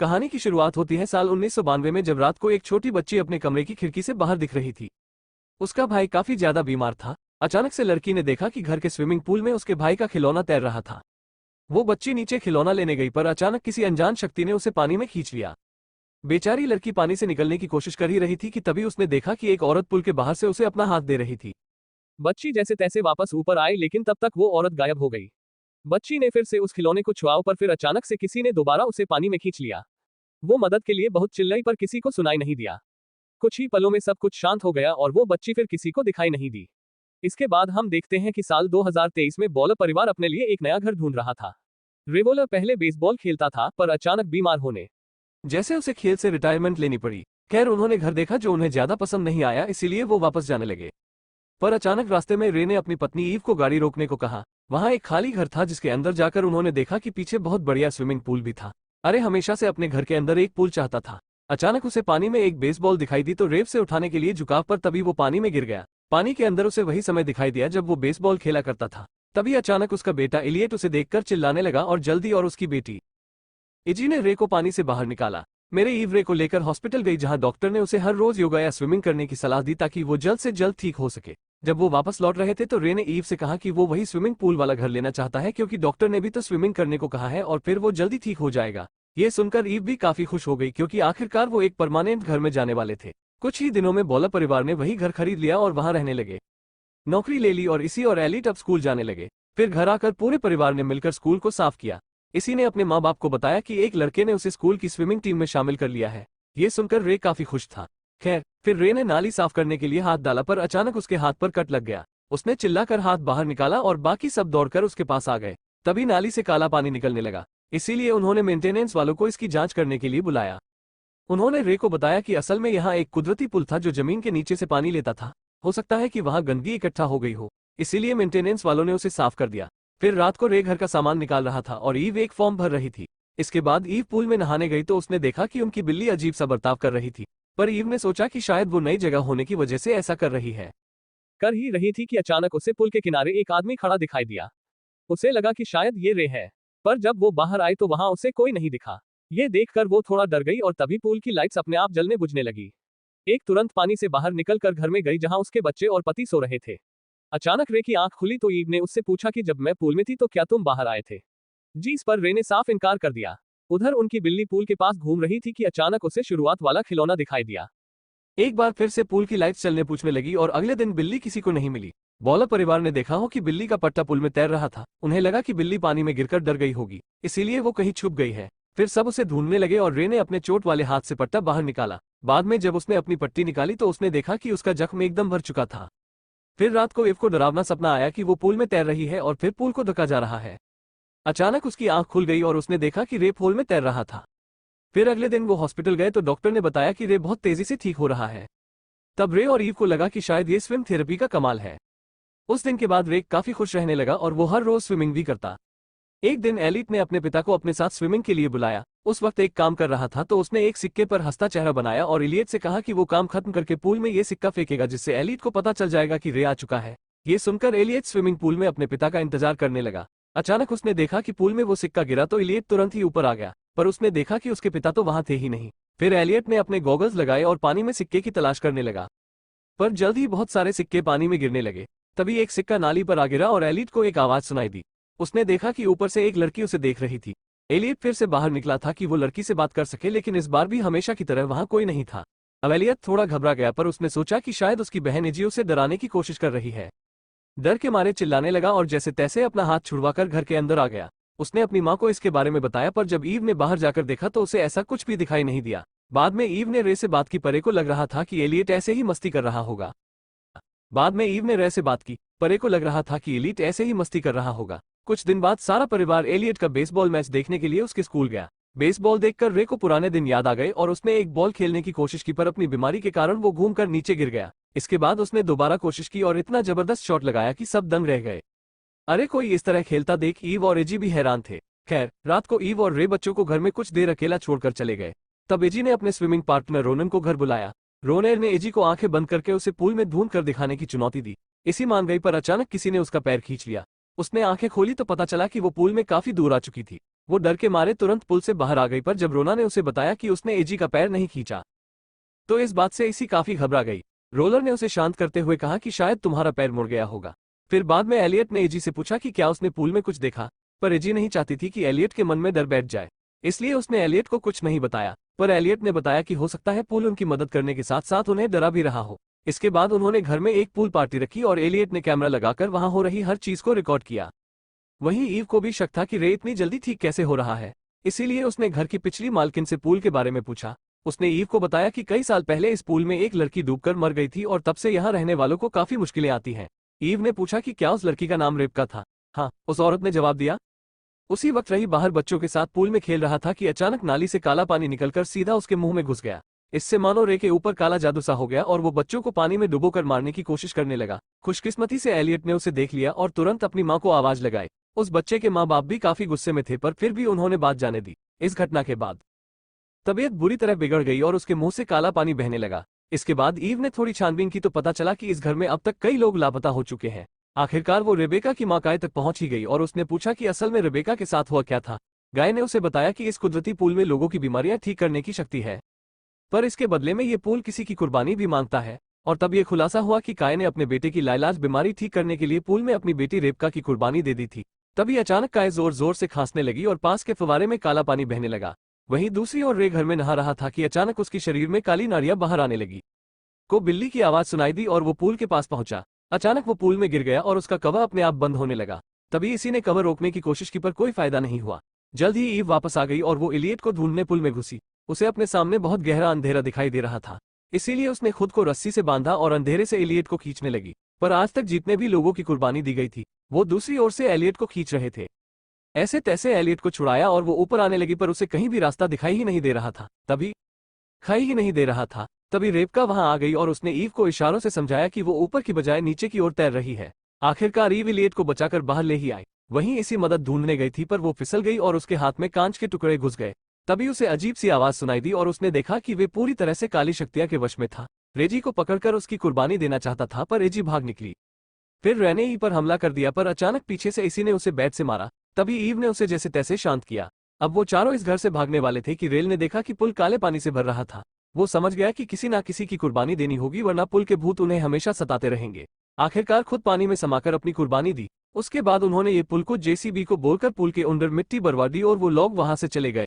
कहानी की शुरुआत होती है साल 1992 में, जब रात को एक छोटी बच्ची अपने कमरे की खिड़की से बाहर दिख रही थी। उसका भाई काफी ज्यादा बीमार था। अचानक से लड़की ने देखा कि घर के स्विमिंग पूल में उसके भाई का खिलौना तैर रहा था। वो बच्ची नीचे खिलौना लेने गई, पर अचानक किसी अनजान शक्ति ने उसे पानी में खींच लिया। बेचारी लड़की पानी से निकलने की कोशिश कर ही रही थी कि तभी उसने देखा कि एक औरत पुल के बाहर से उसे अपना हाथ दे रही थी। बच्ची जैसे तैसे वापस ऊपर आई, लेकिन तब तक वो औरत गायब हो गई। बच्ची ने फिर से उस खिलौने को छुआ, पर फिर अचानक से किसी ने दोबारा उसे पानी में खींच लिया। वो मदद के लिए बहुत चिल्लाई, पर किसी को सुनाई नहीं दिया। कुछ ही पलों में सब कुछ शांत हो गया और वो बच्ची फिर किसी को दिखाई नहीं दी। इसके बाद हम देखते हैं कि साल 2023 में बॉलर परिवार अपने लिए एक नया घर ढूंढ रहा था। रिवोलर पहले बेसबॉल खेलता था, पर अचानक बीमार होने जैसे उसे खेल से रिटायरमेंट लेनी पड़ी। खैर, उन्होंने घर देखा जो उन्हें ज्यादा पसंद नहीं आया, इसीलिए वो वापस जाने लगे। पर अचानक रास्ते में रे ने अपनी पत्नी ईव को गाड़ी रोकने को कहा। वहां एक खाली घर था, जिसके अंदर जाकर उन्होंने देखा कि पीछे बहुत बढ़िया स्विमिंग पूल भी था। अरे हमेशा से अपने घर के अंदर एक पूल चाहता था। अचानक उसे पानी में एक बेसबॉल दिखाई दी, तो रेव से उठाने के लिए झुकाव पर तभी वो पानी में गिर गया। पानी के अंदर उसे वही समय दिखाई दिया जब वो बेसबॉल खेला करता था। तभी अचानक उसका बेटा एलियट उसे देखकर चिल्लाने लगा और जल्दी और उसकी बेटी इजी ने रे को पानी से बाहर निकाला। मेरे ईव रे को लेकर हॉस्पिटल गई, जहां डॉक्टर ने उसे हर रोज योगा या स्विमिंग करने की सलाह दी ताकि वो जल्द से जल्द ठीक हो सके। जब वो वापस लौट रहे थे तो रे ने ईव से कहा कि वो वही स्विमिंग पूल वाला घर लेना चाहता है, क्योंकि डॉक्टर ने भी तो स्विमिंग करने को कहा है और फिर वो जल्दी ठीक हो जाएगा। ये सुनकर ईव भी काफी खुश हो गई, क्योंकि आखिरकार वो एक परमानेंट घर में जाने वाले थे। कुछ ही दिनों में बॉलर परिवार ने वही घर खरीद लिया और वहां रहने लगे। नौकरी ले ली और इसी और एलिट अब स्कूल जाने लगे। फिर घर आकर पूरे परिवार ने मिलकर स्कूल को साफ किया। इसी ने अपने माँ बाप को बताया कि एक लड़के ने उसे स्कूल की स्विमिंग टीम में शामिल कर लिया है। ये सुनकर रे काफी खुश था। खैर, फिर रे ने नाली साफ करने के लिए हाथ डाला, पर अचानक उसके हाथ पर कट लग गया। उसने चिल्लाकर हाथ बाहर निकाला और बाकी सब दौड़कर उसके पास आ गए। तभी नाली से काला पानी निकलने लगा। इसीलिए उन्होंने मेंटेनेंस वालों को इसकी जांच करने के लिए बुलाया। उन्होंने रे को बताया कि असल में यहाँ एक कुदरती पुल था जो जमीन के नीचे से पानी लेता था। हो सकता है कि वहां गंदगी इकट्ठा हो गई हो, इसीलिए मेंटेनेंस वालों ने उसे साफ कर दिया। फिर रात को रे घर का सामान निकाल रहा था और ईव एक फॉर्म भर रही थी। इसके बाद ईव पूल में नहाने गई तो उसने देखा कि उनकी बिल्ली अजीब सा बर्ताव कर रही थी। पर ईव ने सोचा कि शायद वो नई जगह होने की वजह से ऐसा कर रही है। कर ही रही थी कि अचानक उसे पुल के किनारे एक आदमी खड़ा दिखाई दिया। उसे लगा कि शायद ये रे है, पर जब वो बाहर आई तो वहां उसे कोई नहीं दिखा। ये देखकर वो थोड़ा डर गई और तभी पूल की लाइट्स अपने आप जलने बुझने लगी। एक तुरंत पानी से बाहर निकलकर घर में गई, जहां उसके बच्चे और पति सो रहे थे। अचानक रे की आंख खुली तो ईव ने उससे पूछा कि जब मैं पूल में थी तो क्या तुम बाहर आए थे? जी, इस पर रे ने साफ इनकार कर दिया। उधर उनकी बिल्ली पूल के पास घूम रही थी कि अचानक उसे शुरुआत वाला खिलौना दिखाई दिया। एक बार फिर से पूल की लाइट्स चलने पूछने लगी और अगले दिन बिल्ली किसी को नहीं मिली। बॉलर परिवार ने देखा हो कि बिल्ली का पट्टा पुल में तैर रहा था। उन्हें लगा कि बिल्ली पानी में गिरकर डर गई होगी, इसीलिए वो कहीं छुप गई है। फिर सब उसे ढूंढने लगे और रे ने अपने चोट वाले हाथ से पट्टा बाहर निकाला। बाद में जब उसने अपनी पट्टी निकाली तो उसने देखा कि उसका जख्म एकदम भर चुका था। फिर रात को ईव को डरावना सपना आया कि वो पूल में तैर रही है और फिर पूल को धक्का जा रहा है। अचानक उसकी आंख खुल गई और उसने देखा कि रे पूल में तैर रहा था। फिर अगले दिन वो हॉस्पिटल गए तो डॉक्टर ने बताया कि रे बहुत तेजी से ठीक हो रहा है। तब रे और ईव को लगा कि शायद ये स्विम थेरेपी का कमाल है। उस दिन के बाद रे काफी खुश रहने लगा और वो हर रोज स्विमिंग भी करता। एक दिन एलिट ने अपने पिता को अपने साथ स्विमिंग के लिए बुलाया। उस वक्त एक काम कर रहा था तो उसने एक सिक्के पर हंसता चेहरा बनाया और एलियट से कहा कि वो काम खत्म करके पूल में ये सिक्का फेंकेगा, जिससे एलिट को पता चल जाएगा कि रे आ चुका है। ये सुनकर एलियट स्विमिंग पूल में अपने पिता का इंतजार करने लगा। अचानक उसने देखा कि पूल में वो सिक्का गिरा तो एलियट तुरंत ही ऊपर आ गया, पर उसने देखा कि उसके पिता तो वहां थे ही नहीं। फिर एलियट ने अपने गॉगल्स लगाए और पानी में सिक्के की तलाश करने लगा, पर जल्द ही बहुत सारे सिक्के पानी में गिरने लगे। तभी एक सिक्का नाली पर आ गिरा और एलियट को एक आवाज सुनाई दी। उसने देखा कि ऊपर से एक लड़की उसे देख रही थी। एलियट फिर से बाहर निकला था कि वो लड़की से बात कर सके, लेकिन इस बार भी हमेशा की तरह वहां कोई नहीं था। अब एलियट थोड़ा घबरा गया, पर उसने सोचा कि शायद उसकी बहन इजी उसे डराने की कोशिश कर रही है। डर के मारे चिल्लाने लगा और जैसे तैसे अपना हाथ छुड़वाकर घर के अंदर आ गया। उसने अपनी माँ को इसके बारे में बताया, पर जब ईव ने बाहर जाकर देखा तो उसे ऐसा कुछ भी दिखाई नहीं दिया। बाद में ईव ने रे से बात की। परे को लग रहा था कि एलियट ऐसे ही मस्ती कर रहा होगा। कुछ दिन बाद सारा परिवार एलियट का बेसबॉल मैच देखने के लिए उसके स्कूल गया। बेसबॉल देखकर रे को पुराने दिन याद आ गए और उसने एक बॉल खेलने की कोशिश की, पर अपनी बीमारी के कारण वो घूमकर नीचे गिर गया। इसके बाद उसने दोबारा कोशिश की और इतना जबरदस्त शॉट लगाया कि सब दंग रह गए। अरे कोई इस तरह खेलता देख ईव और एजी भी हैरान थे। खैर, रात को ईव और रे बच्चों को घर में कुछ देर अकेला छोड़कर चले गए। तब एजी ने अपने स्विमिंग पार्टनर रोनन को घर बुलाया। रोनर ने एजी को आंखें बंद करके उसे पूल में ढूंढ कर दिखाने की चुनौती दी। इसी मान गई, पर अचानक किसी ने उसका पैर खींच लिया। उसने आंखें खोली तो पता चला कि वो पूल में काफी दूर आ चुकी थी। वो डर के मारे तुरंत पुल से बाहर आ गई, पर जब रोना ने उसे बताया कि उसने एजी का पैर नहीं खींचा तो इस बात से इसी काफी घबरा गई। रोलर ने उसे शांत करते हुए कहा कि शायद तुम्हारा पैर मुड़ गया होगा। फिर बाद में एलियट ने एजी से पूछा कि क्या उसने पूल में कुछ देखा, पर एजी नहीं चाहती थी कि एलियट के मन में डर बैठ जाए, इसलिए उसने एलियट को कुछ नहीं बताया। पर एलियट ने बताया कि हो सकता है पूल उनकी मदद करने के साथ साथ उन्हें डरा भी रहा हो। इसके बाद उन्होंने घर में एक पूल पार्टी रखी और एलियट ने कैमरा लगाकर वहां हो रही हर चीज को रिकॉर्ड किया। वहीं ईव को भी शक था कि रे इतनी जल्दी ठीक कैसे हो रहा है, इसीलिए उसने घर की पिछली मालकिन से पूल के बारे में पूछा। उसने ईव को बताया कि कई साल पहले इस पूल में एक लड़की डूबकर मर गई थी और तब से यहाँ रहने वालों को काफी मुश्किलें आती हैं। ईव ने पूछा कि क्या उस लड़की का नाम रेबका था। हाँ, उस औरत ने जवाब दिया। उसी वक्त रही बाहर बच्चों के साथ पूल में खेल रहा था कि अचानक नाली से काला पानी निकलकर सीधा उसके मुंह में घुस गया। इससे मानो रे के ऊपर काला जादू सा हो गया और वो बच्चों को पानी में डुबोकर मारने की कोशिश करने लगा। खुशकिस्मती से एलियट ने उसे देख लिया और तुरंत अपनी माँ को आवाज लगाई। उस बच्चे के माँ बाप भी काफी गुस्से में थे, पर फिर भी उन्होंने बात जाने दी। इस घटना के बाद तबीयत बुरी तरह बिगड़ गई और उसके मुंह से काला पानी बहने लगा। इसके बाद ईव ने थोड़ी छानबीन की तो पता चला कि इस घर में अब तक कई लोग लापता हो चुके हैं। आखिरकार वो रेबेका की माँ गाय तक पहुंच ही गई और उसने पूछा कि असल में रेबेका के साथ हुआ क्या था। गाय ने उसे बताया कि इस कुदरती पूल में लोगों की बीमारियां ठीक करने की शक्ति है, पर इसके बदले में ये पूल किसी की कुर्बानी भी मांगता है। और तब ये खुलासा हुआ कि काय ने अपने बेटे की लाइलाज बीमारी ठीक करने के लिए पूल में अपनी बेटी रेबका की कुर्बानी दे दी थी। तभी अचानक काय जोर जोर से खांसने लगी और पास के फव्वारे में काला पानी बहने लगा। वहीं दूसरी ओर रे घर में नहा रहा था कि अचानक उसके शरीर में काली नाड़ियां बाहर आने लगी। को बिल्ली की आवाज सुनाई दी और वो पूल के पास पहुंचा। अचानक वो पूल में गिर गया और उसका कवर अपने आप बंद होने लगा। तभी इसी ने कवर रोकने की कोशिश की, पर कोई फायदा नहीं हुआ। जल्द ही ईव वापस आ गई और वो एलियट को ढूंढने पुल में घुसी। उसे अपने सामने बहुत गहरा अंधेरा दिखाई दे रहा था, इसीलिए उसने खुद को रस्सी से बांधा और अंधेरे से एलियट को खींचने लगी। पर आज तक जितने भी लोगों की कुर्बानी दी गई थी वो दूसरी ओर से एलियट को खींच रहे थे। ऐसे तैसे एलियट को छुड़ाया और वो ऊपर आने लगी, पर उसे कहीं भी रास्ता दिखाई ही नहीं दे रहा था। तभी रेबका वहां आ गई और उसने ईव को इशारों से समझाया कि वो ऊपर की बजाय नीचे की ओर तैर रही है। आखिरकार ईव एलियट को बचाकर बाहर ले ही आई। वहीं इसी मदद ढूंढने गई थी, पर वो फिसल गई और उसके हाथ में कांच के टुकड़े घुस गए। तभी उसे अजीब सी आवाज सुनाई दी और उसने देखा कि वे पूरी तरह से काली शक्तियां के वश में था। रेजी को पकड़कर उसकी कुर्बानी देना चाहता था, पर रेजी भाग निकली। फिर रेने ई पर हमला कर दिया, पर अचानक पीछे से इसी ने उसे बैट से मारा। तभी ईव ने उसे जैसे तैसे शांत किया। अब वो चारों इस घर से भागने वाले थे कि रेल ने देखा कि पुल काले पानी से भर रहा था। वो समझ गया कि किसी ना किसी की कुर्बानी देनी होगी, वरना पुल के भूत उन्हें हमेशा सताते रहेंगे। आखिरकार खुद पानी में समाकर अपनी कुर्बानी दी। उसके बाद उन्होंने ये पुल को जेसीबी को बोलकर पुल के अंदर मिट्टी भरवा दी और वो लोग वहां से चले गए।